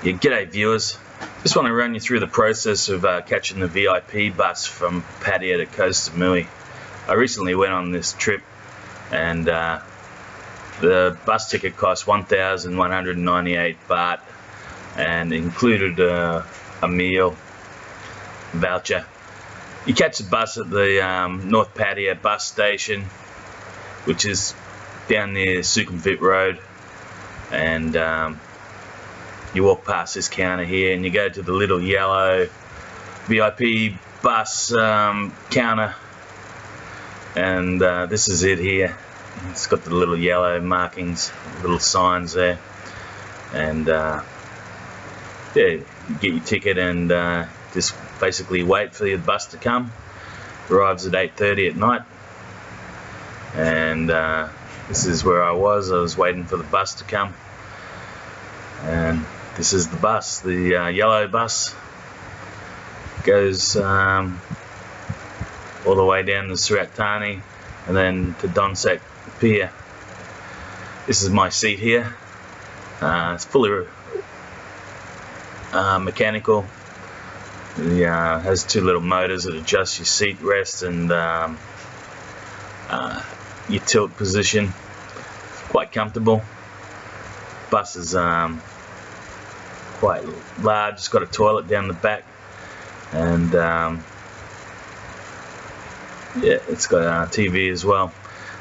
Yeah, g'day viewers. Just want to run you through the process of catching the VIP bus from Pattaya to Koh Samui. I recently went on this trip and the bus ticket cost 1,198 baht and included a meal voucher. You catch the bus at the North Pattaya bus station, which is down near Sukhumvit Road, and you walk past this counter here and you go to the little yellow VIP bus counter, and this is it here. It's got the little yellow markings, little signs there, and yeah, you get your ticket and just basically wait for the bus to come. It arrives at 8:30 at night, and this is where I was waiting for the bus to come, and this is the bus, the yellow bus. Goes all the way down to Surat Thani and then to Donsak Pier. This is my seat here. It's fully mechanical. It has two little motors that adjust your seat rest and your tilt position. It's quite comfortable. Bus is quite large. It's got a toilet down the back, and yeah, it's got a TV as well.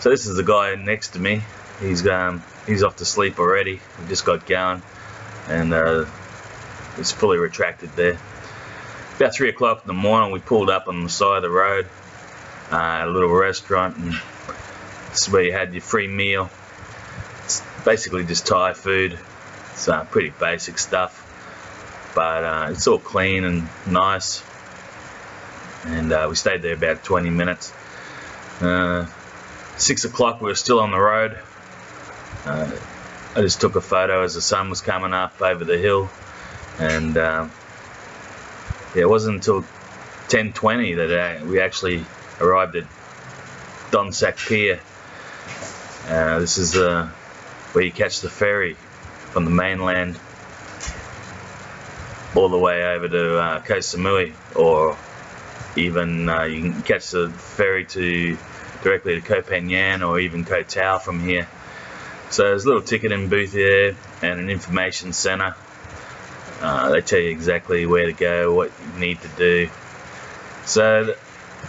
So this is the guy next to me. He's off to sleep already. We just got going, and it's fully retracted there. About 3 o'clock in the morning, we pulled up on the side of the road at a little restaurant, and this is where you had your free meal. It's basically just Thai food. It's pretty basic stuff, but it's all clean and nice, and we stayed there about 20 minutes. 6 o'clock, we were still on the road. I just took a photo as the sun was coming up over the hill, and yeah, it wasn't until 10:20 that we actually arrived at Donsak Pier. This is where you catch the ferry from the mainland all the way over to Koh Samui, or even you can catch the ferry directly to Koh Phangan or even Koh Tao from here. So there's a little ticketing booth here and an information centre. They tell you exactly where to go, what you need to do. So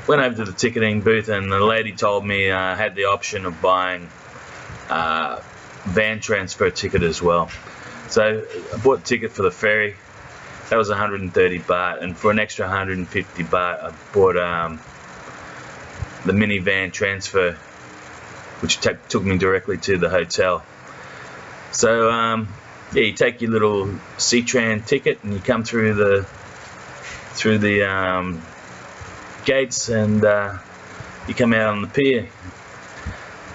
went over to the ticketing booth, and the lady told me I had the option of buying van transfer ticket as well. So I bought a ticket for the ferry. That was 130 baht, and for an extra 150 baht I bought the minivan transfer, which took me directly to the hotel. So yeah, you take your little C-Tran ticket and you come through the gates, and you come out on the pier.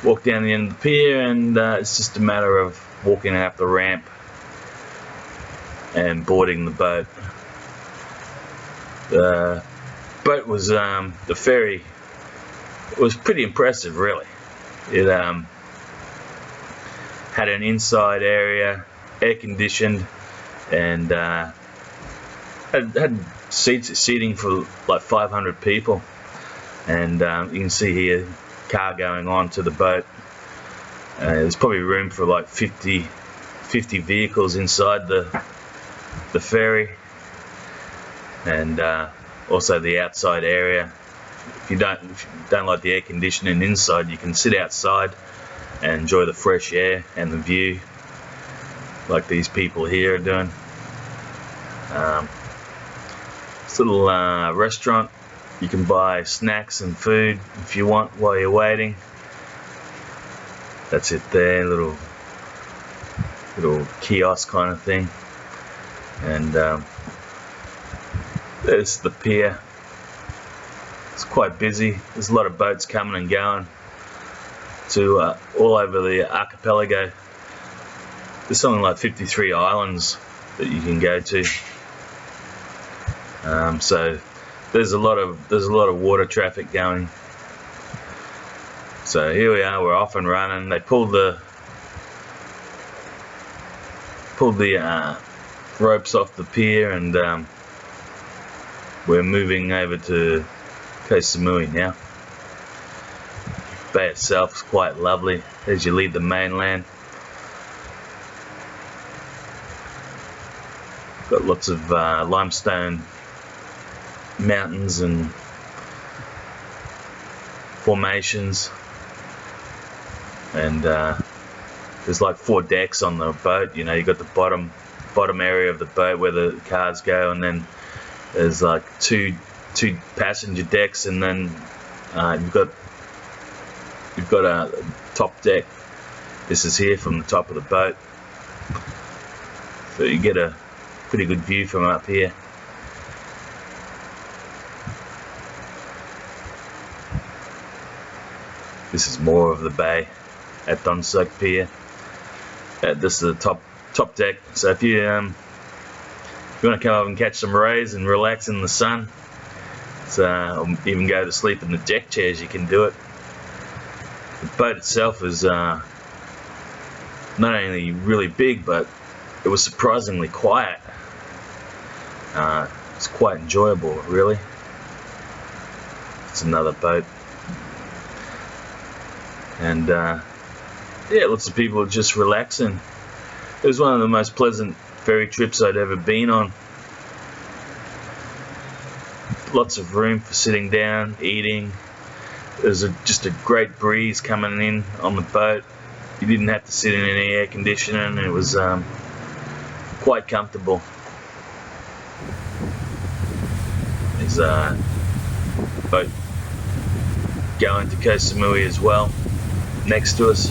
Walk down the end of the pier, and it's just a matter of walking up the ramp and boarding the boat. The boat was the ferry was pretty impressive, really. It had an inside area, air conditioned, and had seating for like 500 people, and you can see here car going on to the boat. There's probably room for like 50 vehicles inside the ferry, and also the outside area. If you don't like the air conditioning inside, you can sit outside and enjoy the fresh air and the view, like these people here are doing. This little restaurant, you can buy snacks and food if you want while you're waiting. That's it there, little kiosk kind of thing. And there's the pier. It's quite busy. There's a lot of boats coming and going to all over the archipelago. There's something like 53 islands that you can go to. So there's a lot of water traffic going. So here we are, we're off and running. They pulled the ropes off the pier, and we're moving over to Koh Samui now. The bay itself is quite lovely as you leave the mainland. Got lots of limestone mountains and formations, and there's like 4 decks on the boat. You know, you got the bottom area of the boat where the cars go, and then there's like two passenger decks, and then you've got a top deck. This is here from the top of the boat, so you get a pretty good view from up here. This is more of the bay at Donsak Pier. This is the top deck. So if you want to come up and catch some rays and relax in the sun, or even go to sleep in the deck chairs, you can do it. The boat itself is not only really big, but it was surprisingly quiet. It's quite enjoyable, really. It's another boat. And yeah, lots of people just relaxing. It was one of the most pleasant ferry trips I'd ever been on. Lots of room for sitting down, eating. There's just a great breeze coming in on the boat. You didn't have to sit in any air conditioning. It was quite comfortable. There's a boat going to Koh Samui as well, next to us.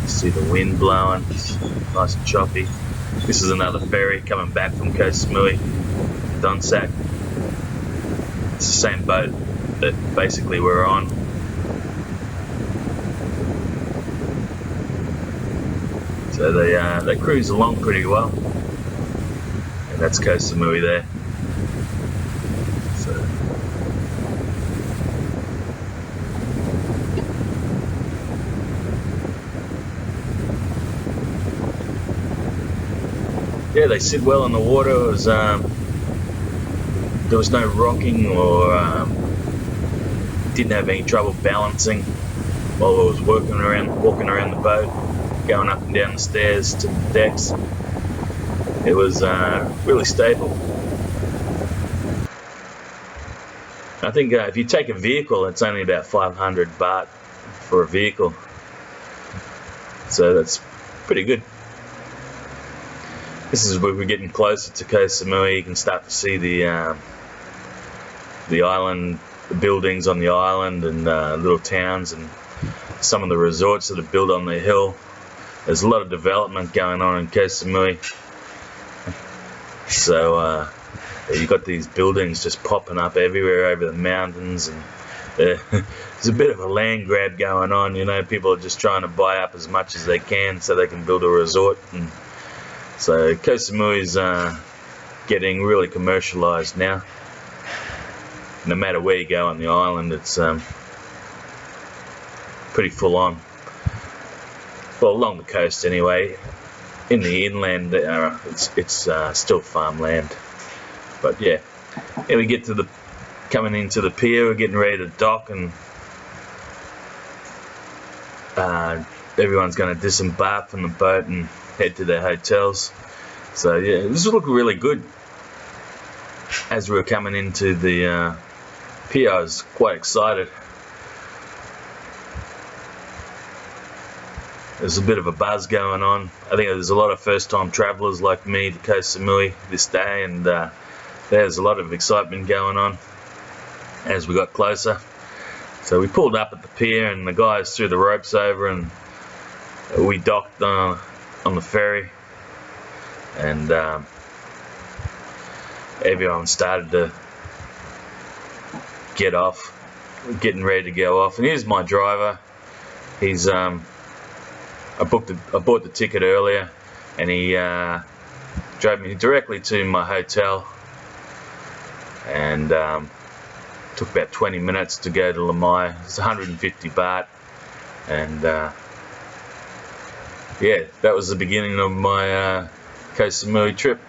See the wind blowing, it's nice and choppy. This is another ferry coming back from Koh Samui, Donsak. It's the same boat that basically we're on. So they cruise along pretty well, and that's Koh Samui there. So yeah, they sit well in the water. It was, there was no rocking, or didn't have any trouble balancing while I was walking around the boat, going up and down the stairs to the decks. It was really stable. I think if you take a vehicle, it's only about 500 baht for a vehicle, so that's pretty good. This is where we're getting closer to Koh Samui. You can start to see the island, the buildings on the island, and little towns, and some of the resorts that are built on the hill. There's a lot of development going on in Koh Samui. So you've got these buildings just popping up everywhere over the mountains, and there's a bit of a land grab going on. You know, people are just trying to buy up as much as they can so they can build a resort. And so Koh Samui is getting really commercialised now. No matter where you go on the island, it's pretty full on. Well, along the coast anyway. In the inland, it's still farmland. But yeah, we get to coming into the pier. We're getting ready to dock, and everyone's going to disembark from the boat and head to their hotels. So yeah, this looked really good. As we were coming into the pier, I was quite excited. There's a bit of a buzz going on. I think there's a lot of first-time travellers like me to Koh Samui this day, and there's a lot of excitement going on as we got closer. So we pulled up at the pier, and the guys threw the ropes over, and we docked on the ferry, and everyone started to get off. We're getting ready to go off, and here's my driver. He's I bought the ticket earlier, and he drove me directly to my hotel, and took about 20 minutes to go to Lamai. It's 150 baht, and yeah, that was the beginning of my Koh Samui trip.